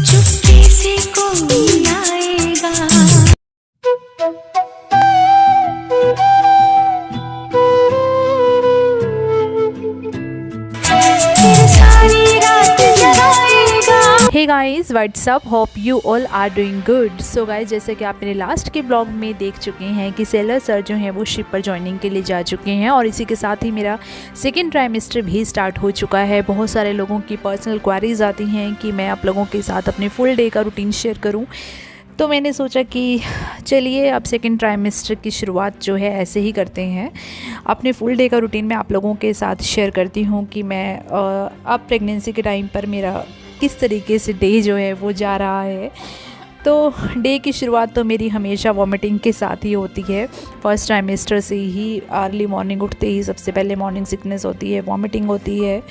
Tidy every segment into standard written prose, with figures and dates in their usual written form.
चुपके से कोई आएगा। फिर सारी रात जगाएगा। Hey guys, what's up, hope you all are doing good. So guys, जैसे कि आप मेरे लास्ट के ब्लॉग में देख चुके हैं कि सेलर सर जो हैं वो शिप पर ज्वाइनिंग के लिए जा चुके हैं और इसी के साथ ही मेरा सेकेंड ट्राइमेस्टर भी स्टार्ट हो चुका है। बहुत सारे लोगों की पर्सनल क्वारीज आती हैं कि मैं आप लोगों के साथ अपने फुल डे का रूटीन शेयर करूं, तो मैंने सोचा कि चलिए अब सेकेंड ट्राइमेस्टर की शुरुआत जो है ऐसे ही करते हैं। अपने फुल डे का रूटीन मैं आप लोगों के साथ शेयर करती हूँ कि मैं अब प्रेगनेंसी के टाइम पर मेरा किस तरीके से डे जो है वो जा रहा है। तो डे की शुरुआत तो मेरी हमेशा वॉमिटिंग के साथ ही होती है। फर्स्ट ट्राइमेस्टर से ही अर्ली मॉर्निंग उठते ही सबसे पहले मॉर्निंग सिकनेस होती है, वॉमिटिंग होती है।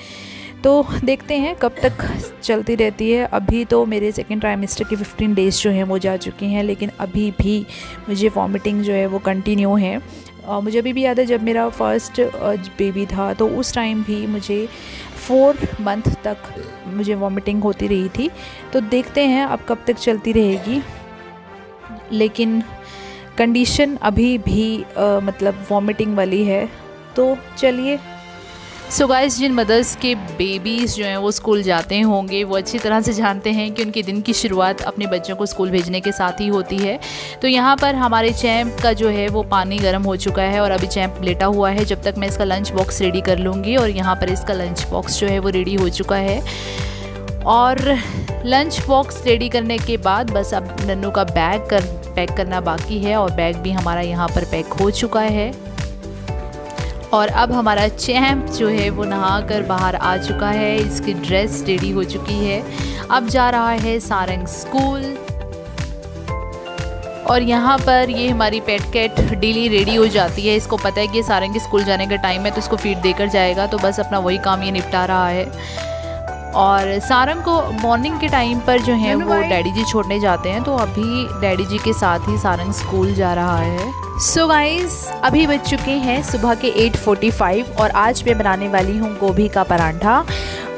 तो देखते हैं कब तक चलती रहती है। अभी तो मेरे सेकेंड ट्राइमेस्टर के 15 डेज़ जो हैं वो जा चुके हैं, लेकिन अभी भी मुझे वॉमिटिंग जो है वो कंटिन्यू है। मुझे अभी भी याद है जब मेरा फर्स्ट बेबी था तो उस टाइम भी मुझे 4 मंथ तक मुझे वॉमिटिंग होती रही थी। तो देखते हैं अब कब तक चलती रहेगी, लेकिन कंडीशन अभी भी मतलब वॉमिटिंग वाली है। तो चलिए। सो गाइस, जिन मदर्स के बेबीज़ जो हैं वो स्कूल जाते होंगे वो अच्छी तरह से जानते हैं कि उनके दिन की शुरुआत अपने बच्चों को स्कूल भेजने के साथ ही होती है। तो यहाँ पर हमारे चैम्प का जो है वो पानी गर्म हो चुका है और अभी चैम्प लेटा हुआ है जब तक मैं इसका लंच बॉक्स रेडी कर लूँगी। और यहाँ पर इसका लंच बॉक्स जो है वो रेडी हो चुका है और लंच बॉक्स रेडी करने के बाद बस अब नन्नू का पैक करना बाकी है और बैग भी हमारा यहाँ पर पैक हो चुका है। और अब हमारा चैम्प जो है वो नहा कर बाहर आ चुका है, इसकी ड्रेस रेडी हो चुकी है। अब जा रहा है सारंग स्कूल। और यहाँ पर ये हमारी पेट कैट डेली रेडी हो जाती है। इसको पता है कि सारंग के स्कूल जाने का टाइम है तो इसको फीड देकर जाएगा, तो बस अपना वही काम ये निपटा रहा है। और सारंग को मॉर्निंग के टाइम पर जो है वो डैडी जी छोड़ने जाते हैं, तो अभी डैडी जी के साथ ही सारंग स्कूल जा रहा है। सो गाइस, अभी बज चुके हैं सुबह के 8:45 और आज मैं बनाने वाली हूँ गोभी का पराठा।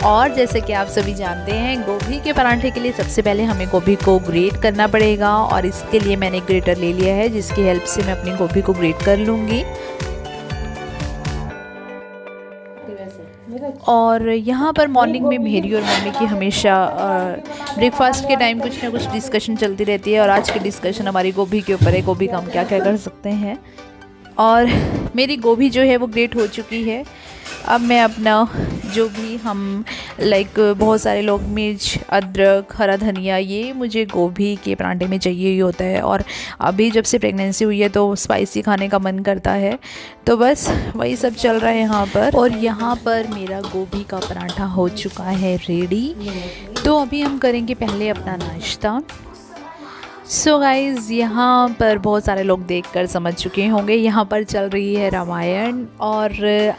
और जैसे कि आप सभी जानते हैं, गोभी के पराठे के लिए सबसे पहले हमें गोभी को ग्रेट करना पड़ेगा और इसके लिए मैंने ग्रेटर ले लिया है जिसकी हेल्प से मैं अपनी गोभी को ग्रेट कर लूँगी। और यहाँ पर मॉर्निंग में मेरी और मम्मी की हमेशा ब्रेकफास्ट के टाइम कुछ ना कुछ डिस्कशन चलती रहती है और आज की डिस्कशन हमारी गोभी के ऊपर है, गोभी का हम क्या क्या कर सकते हैं। और मेरी गोभी जो है वो ग्रेट हो चुकी है। अब मैं अपना जो भी हम बहुत सारे लोग मिर्च, अदरक, हरा धनिया, ये मुझे गोभी के पराठे में चाहिए ही होता है। और अभी जब से प्रेगनेंसी हुई है तो स्पाइसी खाने का मन करता है, तो बस वही सब चल रहा है यहाँ पर। और यहाँ पर मेरा गोभी का पराठा हो चुका है रेडी। तो अभी हम करेंगे पहले अपना नाश्ता। सो गाइज़, यहाँ पर बहुत सारे लोग देखकर समझ चुके होंगे, यहाँ पर चल रही है रामायण। और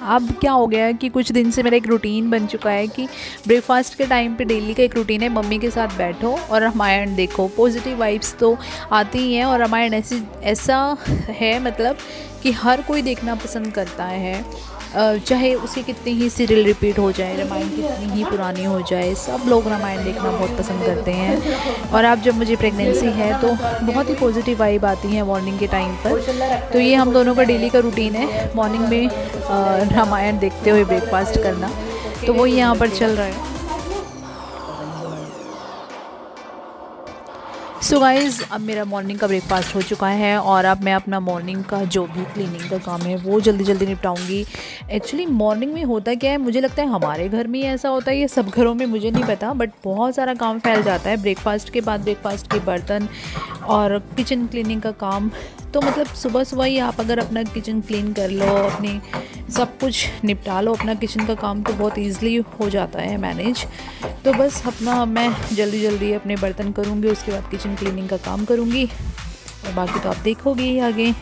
अब क्या हो गया कि कुछ दिन से मेरा एक रूटीन बन चुका है कि ब्रेकफास्ट के टाइम पे डेली का एक रूटीन है, मम्मी के साथ बैठो और रामायण देखो। पॉजिटिव वाइब्स तो आती ही हैं और रामायण ऐसा है मतलब कि हर कोई देखना पसंद करता है, चाहे उसे कितनी ही सीरियल रिपीट हो जाए, रामायण कितनी ही पुरानी हो जाए, सब लोग रामायण देखना बहुत पसंद करते हैं। और अब जब मुझे प्रेगनेंसी है तो बहुत ही पॉजिटिव वाइब आती है मॉर्निंग के टाइम पर। तो ये हम दोनों का डेली का रूटीन है, मॉर्निंग में रामायण देखते हुए ब्रेकफास्ट करना, तो वो यहाँ पर चल रहा है। सो गाइज़, अब मेरा मॉर्निंग का ब्रेकफास्ट हो चुका है और अब मैं अपना मॉर्निंग का जो भी क्लीनिंग का काम है वो जल्दी जल्दी निपटाऊंगी। एक्चुअली मॉर्निंग में होता क्या है, मुझे लगता है हमारे घर में ही ऐसा होता है, ये सब घरों में मुझे नहीं पता, बट बहुत सारा काम फैल जाता है ब्रेकफास्ट के बाद। ब्रेकफास्ट के बर्तन और किचन क्लीनिंग का काम, तो मतलब सुबह सुबह ही आप अगर अपना किचन क्लीन कर लो, अपनी सब कुछ निपटा लो अपना किचन का काम, तो बहुत ईज़िली हो जाता है मैनेज। तो बस अपना मैं जल्दी जल्दी अपने बर्तन करूँगी, उसके बाद किचन क्लीनिंग का काम करूँगी और बाकी तो आप देखोगे ही आगे।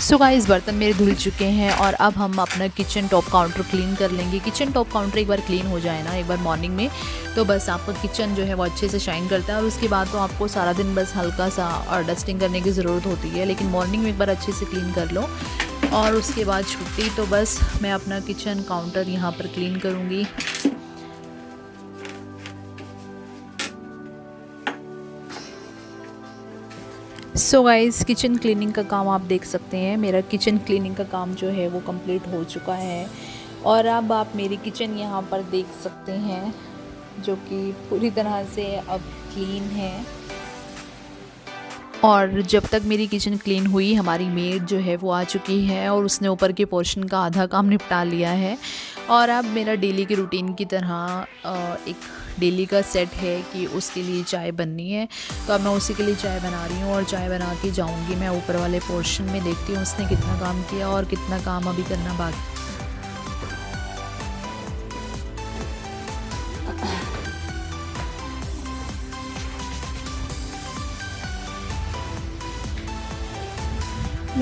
सो गाइस, बर्तन मेरे धुल चुके हैं और अब हम अपना किचन टॉप काउंटर क्लीन कर लेंगे। किचन टॉप काउंटर एक बार क्लीन हो जाए ना, एक बार मॉर्निंग में, तो बस आपका किचन जो है वो अच्छे से शाइन करता है और उसके बाद तो आपको सारा दिन बस हल्का सा और डस्टिंग करने की ज़रूरत होती है। लेकिन मॉर्निंग में एक बार अच्छे से क्लीन कर लो और उसके बाद छुट्टी, तो बस मैं अपना किचन काउंटर यहाँ पर क्लीन करूँगी। सो गाइस, किचन क्लीनिंग का काम आप देख सकते हैं। मेरा किचन क्लीनिंग का काम जो है वो कंप्लीट हो चुका है और अब आप मेरी किचन यहाँ पर देख सकते हैं जो कि पूरी तरह से अब क्लीन है। और जब तक मेरी किचन क्लीन हुई, हमारी मेड जो है वो आ चुकी है और उसने ऊपर के पोर्शन का आधा काम निपटा लिया है। और अब मेरा डेली की रूटीन की तरह एक डेली का सेट है कि उसके लिए चाय बननी है, तो अब मैं उसी के लिए चाय बना रही हूँ और चाय बना के जाऊँगी मैं ऊपर वाले पोर्शन में। देखती हूँ उसने कितना काम किया और कितना काम अभी करना बाकी।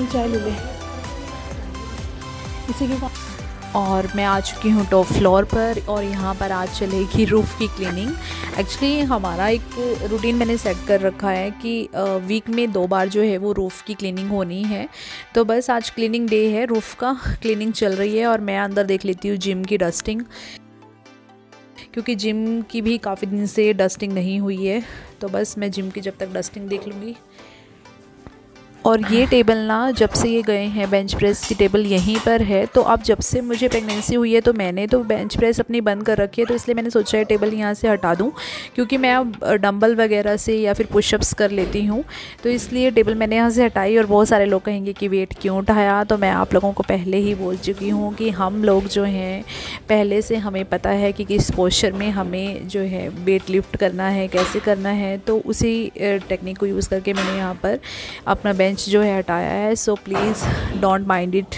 चाय ले ले इसी के बाद। और मैं आ चुकी हूँ टॉप फ्लोर पर और यहाँ पर आज चलेगी रूफ़ की क्लीनिंग। एक्चुअली हमारा एक रूटीन मैंने सेट कर रखा है कि वीक में 2 बार जो है वो रूफ़ की क्लीनिंग होनी है। तो बस आज क्लीनिंग डे है, रूफ़ का क्लीनिंग चल रही है और मैं अंदर देख लेती हूँ जिम की डस्टिंग, क्योंकि जिम की भी काफ़ी दिन से डस्टिंग नहीं हुई है। तो बस मैं जिम की जब तक डस्टिंग देख लूँगी। और ये टेबल ना, जब से ये गए हैं बेंच प्रेस की टेबल यहीं पर है, तो अब जब से मुझे प्रेगनेंसी हुई है तो मैंने तो बेंच प्रेस अपनी बंद कर रखी है, तो इसलिए मैंने सोचा है टेबल यहाँ से हटा दूँ, क्योंकि मैं अब डंबल वगैरह से या फिर पुशअप्स कर लेती हूँ, तो इसलिए टेबल मैंने यहाँ से हटाई। और बहुत सारे लोग कहेंगे कि वेट क्यों उठाया, तो मैं आप लोगों को पहले ही बोल चुकी हूँ कि हम लोग जो हैं पहले से हमें पता है कि किस पोस्चर में हमें जो है वेट लिफ्ट करना है, कैसे करना है, तो उसी टेक्निक को यूज़ करके मैंने यहाँ पर अपना बेंच जो है हटाया है। So please don't mind it.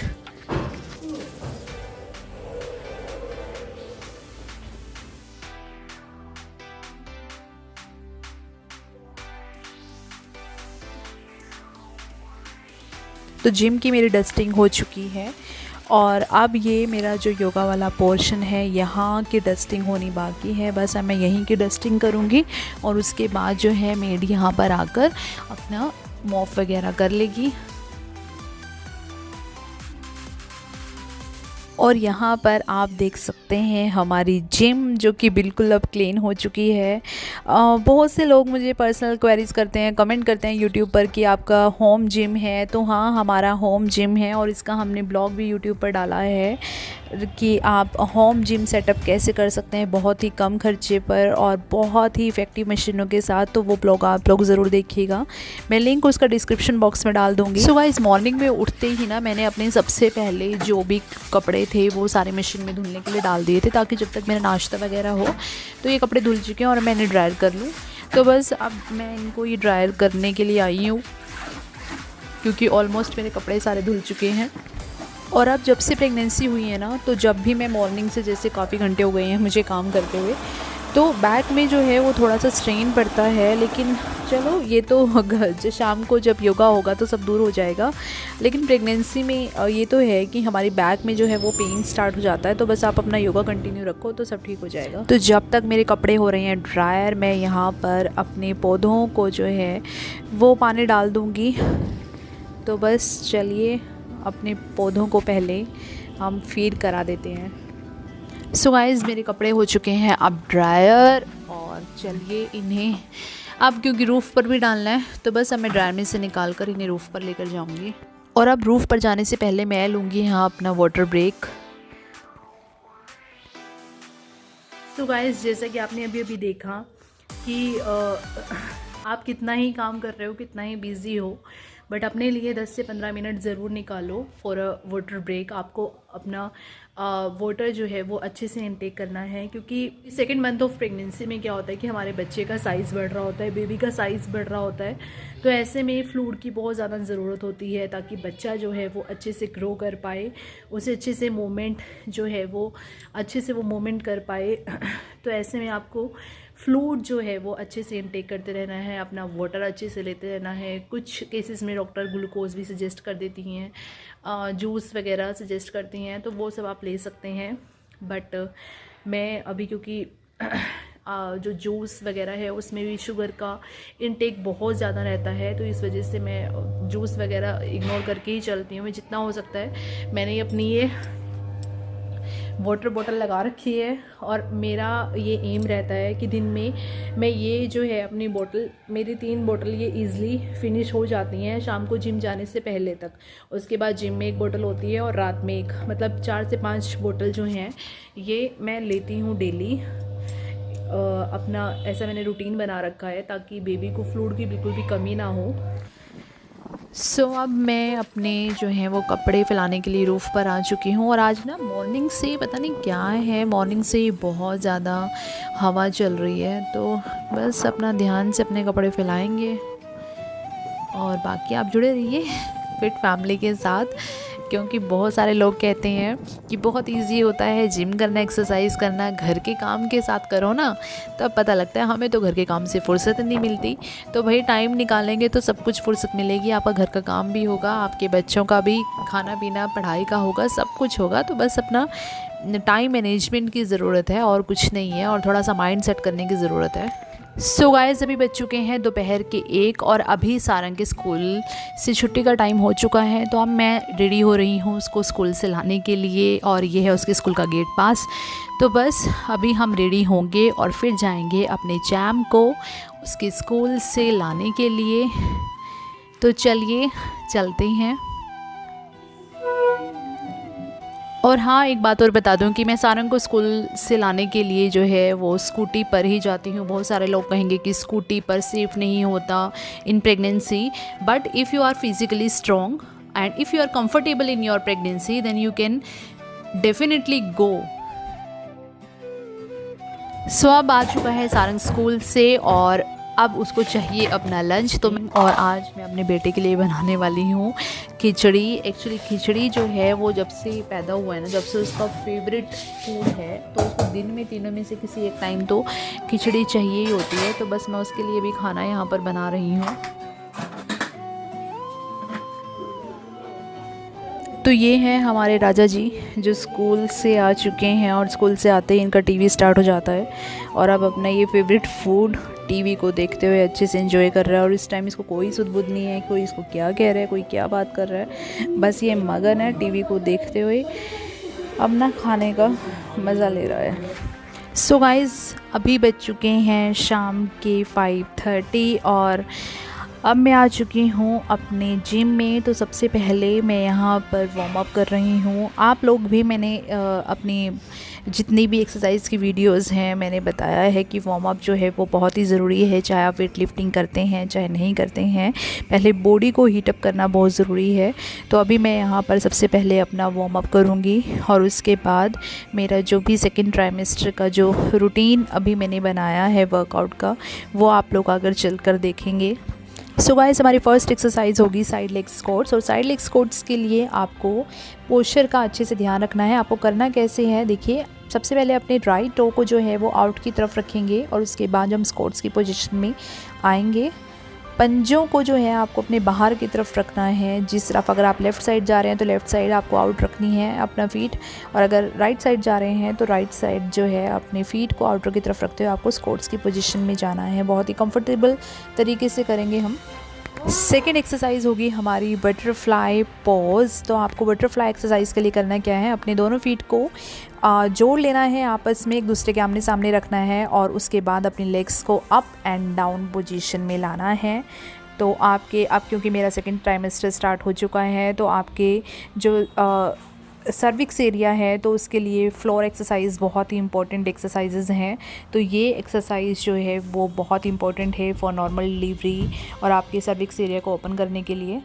तो जिम की मेरी डस्टिंग हो चुकी है और अब ये मेरा जो योगा वाला पोर्शन है यहाँ की डस्टिंग होनी बाकी है। बस अब मैं यहीं की डस्टिंग करूँगी और उसके बाद जो है मेड यहाँ पर आकर अपना मॉप वगैरह कर लेगी। और यहाँ पर आप देख सकते हैं हमारी जिम जो कि बिल्कुल अब क्लीन हो चुकी है। बहुत से लोग मुझे पर्सनल क्वेरीज़ करते हैं, कमेंट करते हैं यूट्यूब पर कि आपका होम जिम है। तो हाँ, हमारा होम जिम है और इसका हमने ब्लॉग भी यूट्यूब पर डाला है कि आप होम जिम सेटअप कैसे कर सकते हैं बहुत ही कम खर्चे पर और बहुत ही इफ़ेक्टिव मशीनों के साथ। तो वो ब्लॉग आप लोग ज़रूर देखिएगा, मैं लिंक उसका डिस्क्रिप्शन बॉक्स में डाल दूँगी। सो गाइस, मॉर्निंग में उठते ही ना मैंने अपने सबसे पहले जो भी कपड़े थे वो सारे मशीन में धुलने के लिए डाल दिए थे, ताकि जब तक मेरा नाश्ता वगैरह हो तो ये कपड़े धुल चुके हैं और मैंने ड्रायर कर लूँ। तो बस अब मैं इनको ये ड्रायर करने के लिए आई हूँ, क्योंकि ऑलमोस्ट मेरे कपड़े सारे धुल चुके हैं। और अब जब से प्रेगनेंसी हुई है ना, तो जब भी मैं मॉर्निंग से, जैसे काफ़ी घंटे हो गए हैं मुझे काम करते हुए, तो बैक में जो है वो थोड़ा सा स्ट्रेन पड़ता है। लेकिन चलो, ये तो जो शाम को जब योगा होगा तो सब दूर हो जाएगा। लेकिन प्रेगनेंसी में ये तो है कि हमारी बैक में जो है वो पेन स्टार्ट हो जाता है। तो बस आप अपना योगा कंटिन्यू रखो तो सब ठीक हो जाएगा। तो जब तक मेरे कपड़े हो रहे हैं ड्रायर, मैं यहाँ पर अपने पौधों को जो है वो पानी डाल दूँगी। तो बस चलिए, अपने पौधों को पहले हम फीड करा देते हैं। सो गाइस, मेरे कपड़े हो चुके हैं अब ड्रायर और चलिए इन्हें अब, क्योंकि रूफ़ पर भी डालना है, तो बस अब मैं ड्रायर में से निकाल कर इन्हें रूफ़ पर लेकर जाऊंगी। और अब रूफ़ पर जाने से पहले मैं लूँगी यहाँ अपना वाटर ब्रेक। तो गाइस, जैसा कि आपने अभी देखा कि आप कितना ही काम कर रहे हो, कितना ही बिज़ी हो, बट अपने लिए 10 से 15 मिनट ज़रूर निकालो फॉर अ वाटर ब्रेक। आपको अपना वाटर जो है वो अच्छे से इनटेक करना है, क्योंकि सेकेंड मंथ ऑफ प्रेगनेंसी में क्या होता है कि हमारे बच्चे का साइज़ बढ़ रहा होता है, बेबी का साइज़ बढ़ रहा होता है। तो ऐसे में फ्लूइड की बहुत ज़्यादा ज़रूरत होती है, ताकि बच्चा जो है वो अच्छे से ग्रो कर पाए, उसे अच्छे से मूवमेंट जो है वो अच्छे से वो मूवमेंट कर पाए। तो ऐसे में आपको फ्लूइड जो है वो अच्छे से इनटेक करते रहना है, अपना वाटर अच्छे से लेते रहना है। कुछ केसेस में डॉक्टर ग्लूकोज भी सजेस्ट कर देती हैं, जूस वगैरह सजेस्ट करती हैं, तो वो सब आप ले सकते हैं। बट मैं अभी, क्योंकि जो जूस वगैरह है उसमें भी शुगर का इनटेक बहुत ज़्यादा रहता है, तो इस वजह से मैं जूस वगैरह इग्नोर करके ही चलती हूँ। मैं जितना हो सकता है, मैंने अपनी ये वाटर बॉटल लगा रखी है और मेरा ये एम रहता है कि दिन में मैं ये जो है अपनी बोतल, मेरी 3 बोतल ये ईज़िली फिनिश हो जाती हैं शाम को जिम जाने से पहले तक। उसके बाद जिम में 1 बोतल होती है और रात में 1, मतलब 4 से 5 बोतल जो हैं ये मैं लेती हूँ डेली। अपना ऐसा मैंने रूटीन बना रखा है ताकि बेबी को फ्लूइड की बिल्कुल भी कमी ना हो। सो अब मैं अपने जो है वो कपड़े फैलाने के लिए रूफ़ पर आ चुकी हूँ और आज ना मॉर्निंग से पता नहीं क्या है, मॉर्निंग से ही बहुत ज़्यादा हवा चल रही है, तो बस अपना ध्यान से अपने कपड़े फैलाएंगे और बाकी आप जुड़े रहिए फिट फैमिली के साथ, क्योंकि बहुत सारे लोग कहते हैं कि बहुत इजी होता है जिम करना, एक्सरसाइज करना, घर के काम के साथ करो ना, तब पता लगता है हमें तो घर के काम से फुर्सत नहीं मिलती। तो भाई टाइम निकालेंगे तो सब कुछ फुर्सत मिलेगी, आपका घर का काम भी होगा, आपके बच्चों का भी खाना पीना पढ़ाई का होगा, सब कुछ होगा। तो बस अपना टाइम मैनेजमेंट की ज़रूरत है और कुछ नहीं है, और थोड़ा सा माइंड सेट करने की ज़रूरत है। सो गाइस अभी बज चुके हैं दोपहर के 1 और अभी सारंग के स्कूल से छुट्टी का टाइम हो चुका है। तो अब मैं रेडी हो रही हूँ उसको स्कूल से लाने के लिए, और ये है उसके स्कूल का गेट पास। तो बस अभी हम रेडी होंगे और फिर जाएंगे अपने जैम को उसके स्कूल से लाने के लिए। तो चलिए चलते हैं। और हाँ, एक बात और बता दूं कि मैं सारंग को स्कूल से लाने के लिए जो है वो स्कूटी पर ही जाती हूँ। बहुत सारे लोग कहेंगे कि स्कूटी पर सेफ़ नहीं होता in pregnancy, but if you are physically strong and if you are comfortable in your pregnancy then you can definitely go. So अब आ चुका है सारंग स्कूल से और अब उसको चाहिए अपना लंच। तो और आज मैं अपने बेटे के लिए बनाने वाली हूँ खिचड़ी। एक्चुअली खिचड़ी जो है वो जब से पैदा हुआ है ना, जब से उसका फेवरेट फूड है, तो उसको दिन में तीनों में से किसी एक टाइम तो खिचड़ी चाहिए ही होती है। तो बस मैं उसके लिए भी खाना यहाँ पर बना रही हूँ। तो ये हैं हमारे राजा जी जो स्कूल से आ चुके हैं, और स्कूल से आते ही इनका टीवी स्टार्ट हो जाता है और अब अपना ये फेवरेट फूड टीवी को देखते हुए अच्छे से एंजॉय कर रहा है। और इस टाइम इसको कोई सुध-बुध नहीं है, कोई इसको क्या कह रहा है, कोई क्या बात कर रहा है, बस ये मगन है टीवी को देखते हुए, अपना खाने का मज़ा ले रहा है। सो गाइज़ अभी बज चुके हैं शाम के 5:30 और अब मैं आ चुकी हूँ अपने जिम में। तो सबसे पहले मैं यहाँ पर वार्म अप कर रही हूँ। आप लोग भी, मैंने अपनी जितनी भी एक्सरसाइज की वीडियोस हैं मैंने बताया है कि वार्म अप जो है वो बहुत ही ज़रूरी है, चाहे आप वेट लिफ्टिंग करते हैं चाहे नहीं करते हैं, पहले बॉडी को हीट अप करना बहुत ज़रूरी है। तो अभी मैं यहाँ पर सबसे पहले अपना वार्म अप करूँगी और उसके बाद मेरा जो भी सेकेंड ट्राइमेस्टर का जो रूटीन अभी मैंने बनाया है वर्कआउट का, वो आप लोग आकर चल कर देखेंगे। सो गाइस हमारी फर्स्ट एक्सरसाइज होगी साइड लेग स्क्वाट्स। और साइड लेग स्क्वाट्स के लिए आपको पोस्चर का अच्छे से ध्यान रखना है। आपको करना कैसे है, देखिए, सबसे पहले अपने राइट टो को जो है वो आउट की तरफ रखेंगे और उसके बाद हम स्क्वाट्स की पोजीशन में आएंगे। पंजों को जो है आपको अपने बाहर की तरफ रखना है। जिस तरफ अगर आप लेफ़्ट साइड जा रहे हैं तो लेफ़्ट साइड आपको आउट रखनी है अपना फीट, और अगर राइट साइड जा रहे हैं तो राइट साइड जो है अपने फीट को आउटर की तरफ रखते हुए आपको स्क्वाट्स की पोजीशन में जाना है। बहुत ही कंफर्टेबल तरीके से करेंगे हम। सेकेंड एक्सरसाइज होगी हमारी बटरफ्लाई पॉज। तो आपको बटरफ्लाई एक्सरसाइज के लिए करना क्या है, अपने दोनों फीट को जोड़ लेना है, आपस में एक दूसरे के आमने सामने रखना है और उसके बाद अपनी लेग्स को अप एंड डाउन पोजीशन में लाना है। तो आपके अब क्योंकि मेरा सेकेंड ट्राइमेस्टर स्टार्ट हो चुका है तो आपके जो सर्विक्स एरिया है तो उसके लिए फ्लोर एक्सरसाइज बहुत ही इंपॉर्टेंट एक्सरसाइजेज हैं। तो ये एक्सरसाइज जो है वो बहुत इंपॉर्टेंट है फॉर नॉर्मल डिलीवरी और आपके सर्विक्स एरिया को ओपन करने के लिए।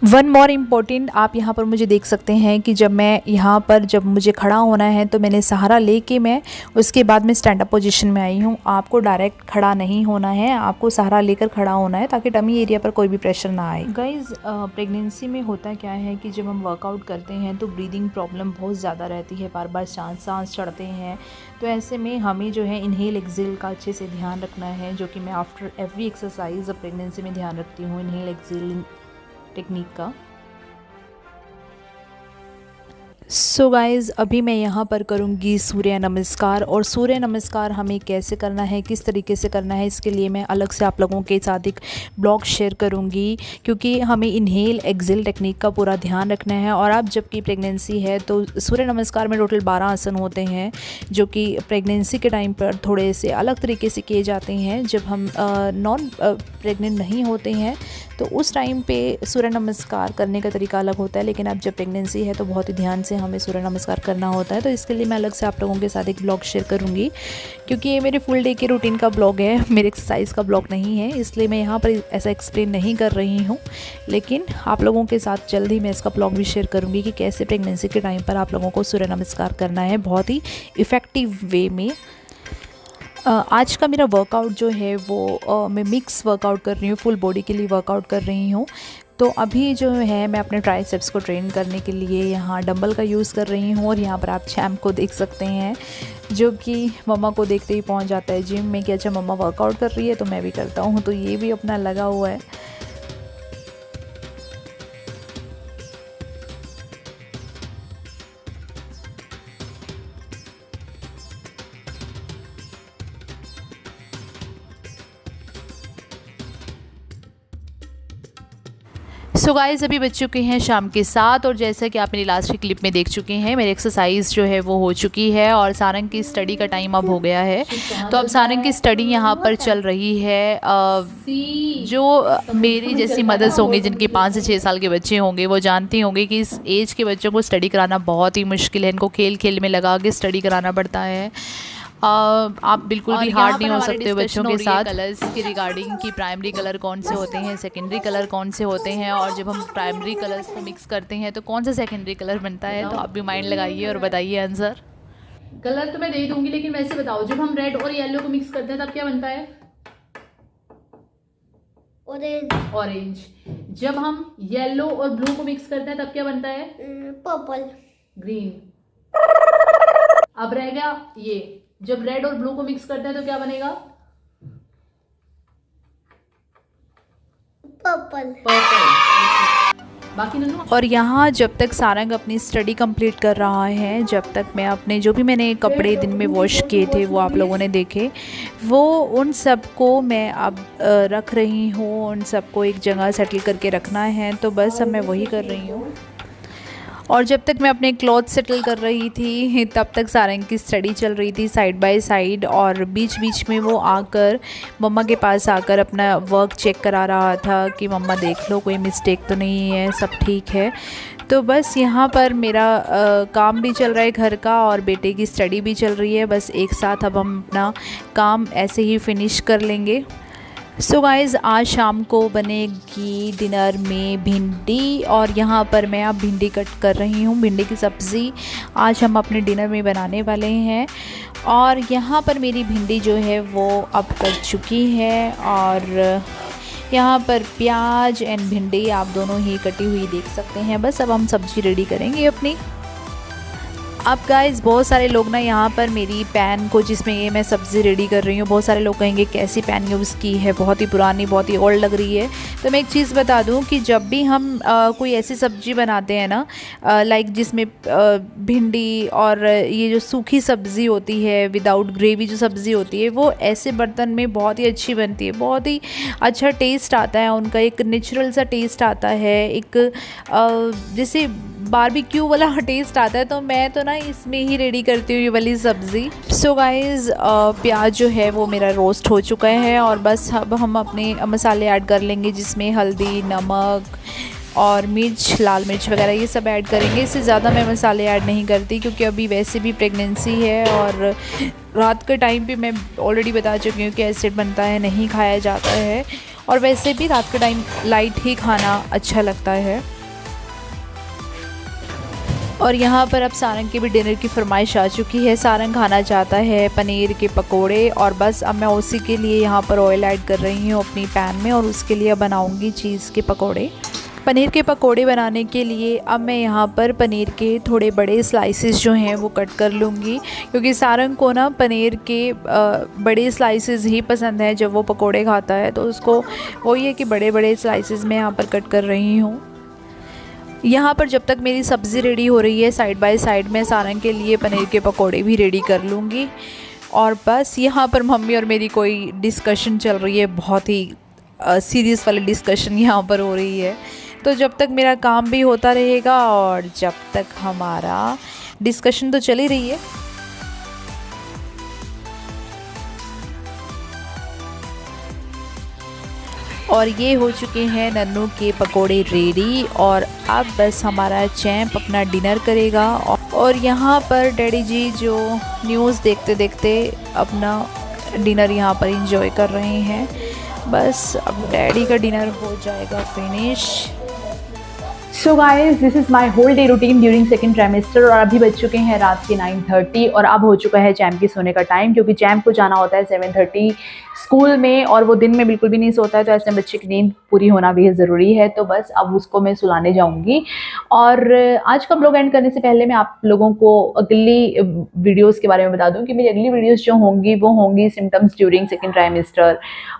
वन मोर इम्पॉर्टेंट, आप यहाँ पर मुझे देख सकते हैं कि जब मैं यहाँ पर जब मुझे खड़ा होना है तो मैंने सहारा लेके मैं उसके बाद मैं स्टैंड अप पोजीशन में आई हूँ। आपको डायरेक्ट खड़ा नहीं होना है, आपको सहारा लेकर खड़ा होना है ताकि टमी एरिया पर कोई भी प्रेशर ना आए। गाइज़ प्रेगनेंसी में होता क्या है कि जब हम वर्कआउट करते हैं तो ब्रीदिंग प्रॉब्लम बहुत ज़्यादा रहती है, बार बार सांस चढ़ते हैं। तो ऐसे में हमें जो है इनहेल एक्सेल का अच्छे से ध्यान रखना है, जो कि मैं आफ्टर एवरी एक्सरसाइज प्रेगनेंसी में ध्यान रखती हूँ इनहेल एक्सेल टेक्निक का। सो गाइज़ अभी मैं यहाँ पर करूँगी सूर्य नमस्कार। और सूर्य नमस्कार हमें कैसे करना है, किस तरीके से करना है, इसके लिए मैं अलग से आप लोगों के साथ एक ब्लॉग शेयर करूँगी, क्योंकि हमें इनहेल एक्सेल टेक्निक का पूरा ध्यान रखना है। और अब जबकि प्रेगनेंसी है तो सूर्य नमस्कार में टोटल 12 आसन होते हैं, जो कि प्रेगनेंसी के टाइम पर थोड़े से अलग तरीके से किए जाते हैं। जब हम नॉन प्रेग्नेंट नहीं होते हैं तो उस टाइम पे सूर्य नमस्कार करने का तरीका अलग होता है, लेकिन अब जब प्रेगनेंसी है तो बहुत ही ध्यान से हमें सूर्य नमस्कार करना होता है। तो इसके लिए मैं अलग से आप लोगों के साथ एक ब्लॉग शेयर करूंगी, क्योंकि ये मेरे फुल डे के रूटीन का ब्लॉग है, मेरे एक्सरसाइज का ब्लॉग नहीं है, इसलिए मैं यहाँ पर ऐसा एक्सप्लेन नहीं कर रही हूँ। लेकिन आप लोगों के साथ जल्द ही मैं इसका ब्लॉग भी शेयर करूँगी कि कैसे प्रेगनेंसी के टाइम पर आप लोगों को सूर्य नमस्कार करना है बहुत ही इफ़ेक्टिव वे में। आज का मेरा वर्कआउट जो है वो मैं मिक्स वर्कआउट कर रही हूँ, फुल बॉडी के लिए वर्कआउट कर रही हूँ। तो अभी जो है मैं अपने ट्राइसेप्स को ट्रेन करने के लिए यहाँ डंबल का यूज़ कर रही हूँ। और यहाँ पर आप चैम्प को देख सकते हैं, जो कि मम्मा को देखते ही पहुँच जाता है जिम में कि अच्छा मम्मा वर्कआउट कर रही है तो मैं भी करता हूँ। तो ये भी अपना लगा हुआ है। सो गाइज़ अभी बज चुके हैं शाम के 7, और जैसा कि आप मेरी लास्ट की क्लिप में देख चुके हैं, मेरी एक्सरसाइज जो है वो हो चुकी है और सारंग की स्टडी का टाइम अब हो गया है। तो अब सारंग की स्टडी यहाँ पर चल रही है। जो मेरी जैसी मदर्स होंगी जिनके 5 से 6 साल के बच्चे होंगे वो जानती होंगे कि इस एज के बच्चों को स्टडी कराना बहुत ही मुश्किल है। इनको खेल खेल में लगा के स्टडी कराना पड़ता है। आप बिल्कुल भी हार्ड नहीं हो सकते बच्चों के साथ। कलर्स की रिगार्डिंग कि प्राइमरी कलर कौन से होते हैं, सेकेंडरी कलर कौन से होते हैं, और जब हम प्राइमरी कलर्स को मिक्स करते हैं तो कौन सा सेकेंडरी कलर बनता है। तो आप भी माइंड लगाइए और बताइए आंसर। कलर तो मैं दे दूंगी, लेकिन वैसे बताओ जब हम रेड और येलो को मिक्स करते हैं तब क्या बनता है? ऑरेंज। ऑरेंज। जब हम येलो और ब्लू को मिक्स करते हैं तब क्या बनता है? पर्पल। ग्रीन। अब रह गया ये, जब रेड और ब्लू को मिक्स करते हैं तो क्या बनेगा? पर्पल। पर्पल। बाकी नन्नू। और यहाँ जब तक सारंग अपनी स्टडी कंप्लीट कर रहा है, जब तक मैं अपने जो भी मैंने कपड़े दिन में वॉश किए थे वो आप लोगों ने देखे, वो उन सब को मैं अब रख रही हूँ। उन सबको एक जगह सेटल करके रखना है, तो बस अब मैं वही कर रही हूँ। और जब तक मैं अपने क्लॉथ सेटल कर रही थी तब तक सारंग की स्टडी चल रही थी साइड बाय साइड। और बीच बीच में वो आकर मम्मा के पास आकर अपना वर्क चेक करा रहा था कि मम्मा देख लो कोई मिस्टेक तो नहीं है, सब ठीक है। तो बस यहाँ पर मेरा काम भी चल रहा है घर का, और बेटे की स्टडी भी चल रही है। बस एक साथ अब हम अपना काम ऐसे ही फिनिश कर लेंगे। सो गाइज़ आज शाम को बनेगी डिनर में भिंडी, और यहाँ पर मैं अब भिंडी कट कर रही हूँ। भिंडी की सब्ज़ी आज हम अपने डिनर में बनाने वाले हैं। और यहाँ पर मेरी भिंडी जो है वो अब कट चुकी है, और यहाँ पर प्याज एंड भिंडी आप दोनों ही कटी हुई देख सकते हैं। बस अब हम सब्ज़ी रेडी करेंगे अपनी। अब गाइस बहुत सारे लोग ना यहाँ पर मेरी पैन को, जिसमें ये मैं सब्ज़ी रेडी कर रही हूँ, बहुत सारे लोग कहेंगे कैसी पैन यूज़ की है, बहुत ही पुरानी, बहुत ही ओल्ड लग रही है। तो मैं एक चीज़ बता दूँ कि जब भी हम कोई ऐसी सब्ज़ी बनाते हैं ना, लाइक जिसमें भिंडी और ये जो सूखी सब्ज़ी होती है विदाउट ग्रेवी जो सब्ज़ी होती है, वो ऐसे बर्तन में बहुत ही अच्छी बनती है, बहुत ही अच्छा टेस्ट आता है उनका, एक नेचुरल सा टेस्ट आता है, एक जैसे बारबेक्यू वाला टेस्ट आता है। तो मैं तो ना इसमें ही रेडी करती हूँ ये वाली सब्ज़ी। सो गाइज़ प्याज जो है वो मेरा रोस्ट हो चुका है, और बस अब हम अपने मसाले ऐड कर लेंगे, जिसमें हल्दी, नमक और मिर्च, लाल मिर्च वगैरह ये सब ऐड करेंगे। इससे ज़्यादा मैं मसाले ऐड नहीं करती, क्योंकि अभी वैसे भी प्रेगनेंसी है, और रात के टाइम पे मैं ऑलरेडी बता चुकी हूँ कि एसिड बनता है, नहीं खाया जाता है, और वैसे भी रात के टाइम लाइट ही खाना अच्छा लगता है। और यहाँ पर अब सारंग के भी डिनर की फरमाइश आ चुकी है। सारंग खाना चाहता है पनीर के पकोड़े, और बस अब मैं उसी के लिए यहाँ पर ऑयल ऐड कर रही हूँ अपनी पैन में, और उसके लिए बनाऊँगी चीज़ के पकोड़े। पनीर के पकोड़े बनाने के लिए अब मैं यहाँ पर पनीर के थोड़े बड़े स्लाइसेस जो हैं वो कट कर लूँगी, क्योंकि सारंग को ना पनीर के बड़े स्लाइसेस ही पसंद है जब वो पकोड़े खाता है, तो उसको वही है कि बड़े बड़े स्लाइसेस मैं यहाँ पर कट कर रही हूँ। यहाँ पर जब तक मेरी सब्ज़ी रेडी हो रही है, साइड बाय साइड मैं सारंग के लिए पनीर के पकोड़े भी रेडी कर लूँगी। और बस यहाँ पर मम्मी और मेरी कोई डिस्कशन चल रही है, बहुत ही सीरियस वाली डिस्कशन यहाँ पर हो रही है। तो जब तक मेरा काम भी होता रहेगा और जब तक हमारा डिस्कशन तो चल ही रही है। और ये हो चुके हैं नन्नू के पकोड़े रेडी और अब बस हमारा चैम्प अपना डिनर करेगा। और यहाँ पर डैडी जी जो न्यूज़ देखते देखते अपना डिनर यहाँ पर एंजॉय कर रहे हैं। बस अब डैडी का डिनर हो जाएगा finish. So guys this is my whole day routine during second trimester और अभी बज चुके हैं रात के 9:30 और अब हो चुका है चैम्प के सोने का टाइम, क्योंकि चैम्प को जाना होता है 7:30 स्कूल में और वो दिन में बिल्कुल भी नहीं सोता है, तो ऐसे बच्चे की नींद पूरी होना भी ज़रूरी है। तो बस अब उसको मैं सुलाने जाऊंगी। और आज का ब्लॉग एंड करने से पहले मैं आप लोगों को अगली वीडियोस के बारे में बता दूं कि मेरी अगली वीडियोस जो होंगी वो होंगी सिम्टम्स ड्यूरिंग सेकेंड ट्राइमेस्टर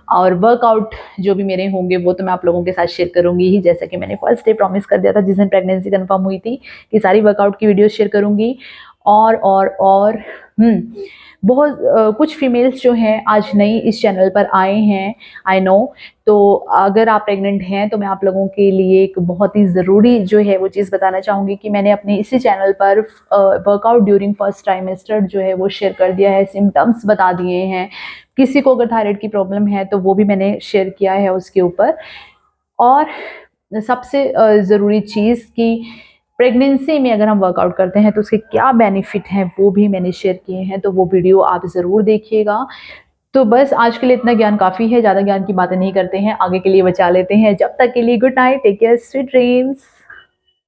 और वर्कआउट जो भी मेरे होंगे वो तो मैं आप लोगों के साथ शेयर करूंगी ही, जैसा कि मैंने फर्स्ट डे प्रॉमिस कर दिया था जिस दिन प्रेगनेंसी कंफर्म हुई थी कि सारी वर्कआउट की वीडियोस शेयर करूंगी। और बहुत कुछ फीमेल्स जो हैं आज नई इस चैनल पर आए हैं, आई नो। तो अगर आप प्रेग्नेंट हैं तो मैं आप लोगों के लिए एक बहुत ही ज़रूरी जो है वो चीज़ बताना चाहूँगी कि मैंने अपने इसी चैनल पर वर्कआउट ड्यूरिंग फर्स्ट ट्राइमेस्टर जो है वो शेयर कर दिया है, सिम्टम्स बता दिए हैं। किसी को अगर थायराइड की प्रॉब्लम है तो वो भी मैंने शेयर किया है उसके ऊपर। और सबसे ज़रूरी चीज़ कि प्रेगनेंसी में अगर हम वर्कआउट करते हैं तो उसके क्या बेनिफिट हैं वो भी मैंने शेयर किए हैं, तो वो वीडियो आप ज़रूर देखिएगा। तो बस आज के लिए इतना ज्ञान काफ़ी है, ज़्यादा ज्ञान की बातें नहीं करते हैं, आगे के लिए बचा लेते हैं। जब तक के लिए good night, take care, sweet dreams.